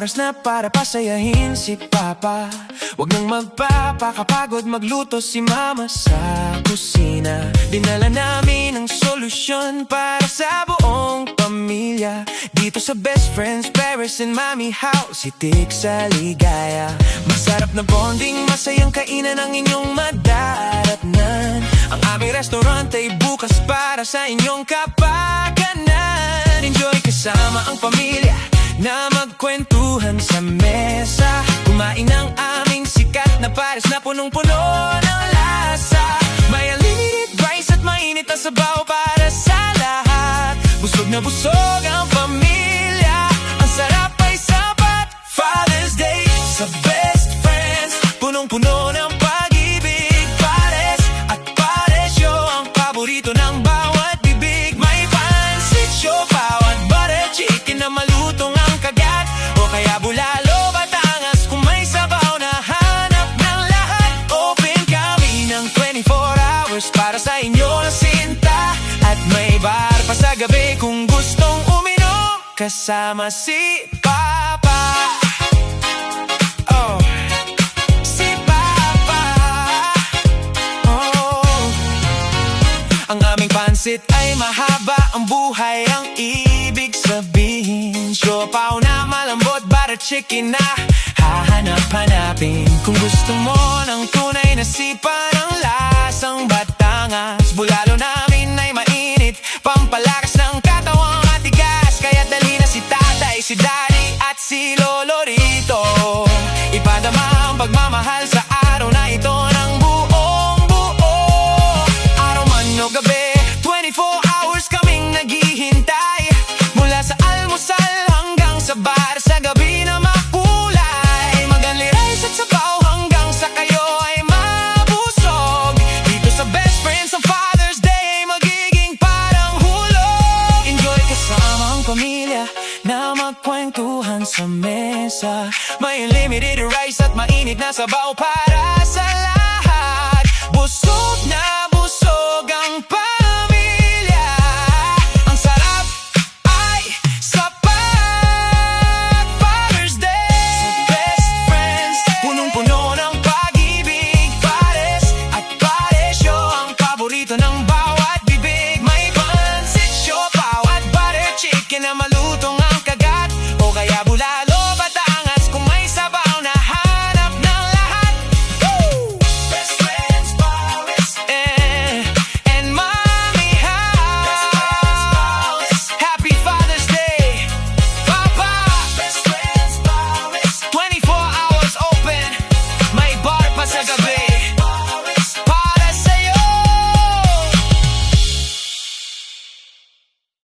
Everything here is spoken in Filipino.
oras na para pasayahin si Papa. Huwag nang magpapakapagod, magluto si Mama sa kusina. Dinala namin ang solusyon para sa buong pamilya. Dito sa Best Friends, Paris and Mommy House, itik sa ligaya. Masarap na bonding, masayang kainan ang inyong madaratnan. Ang aming restaurant ay bukas para sa inyong kapakanan. Enjoy kasama ang pamilya na magkwentuhan sa mesa. Kumain ng aming sikat na pares na punong-puno ng lasa. May unlimited rice at mainit na sabaw para sa lahat. Busog na busog ang pamilya, ang sarap ay sapat. Father's Day sa Best Friends, punong-puno ng pag-ibig. Pares at paresyo ang paborito ng bawat bibig. May pansit, siopaw at butter chicken na malutong ang kagat, o kaya bulalo, Batangas kung may sabaw na hanap ng lahat. Open kami ng 24 hours para sa inyo na sinta. At may bar pa sa gabi kung gustong uminom kasama si Papa. Oh, si Papa. Oh, ang aming pansit ay mahaba, ang buhay ang ibig sabihin. Siopaw na malambot, butter chicken na hahanap-hanapin. Kung gusto mo ng tunay na sipa ng lasang Batangas, bulalo namin ay mainit, pampalakas ng katawang matigas. Kaya dali na si tatay, si daddy at si lolo rito. Ipadama ang pagmamahal sa araw na ito ng buong buo. Araw man o gabi, 24 hours kaming naghihintay. Mula sa almusal hanggang sa bar, sa gabi na makulay. Mag-only rice at sabaw hanggang sa kayo ay mabusog. Dito sa Best Friends, ang Father's Day ay magiging parang hulog. Enjoy kasama ang pamilya na magkwentuhan sa mesa. May unlimited rice at mainit na sabaw para sa lahat.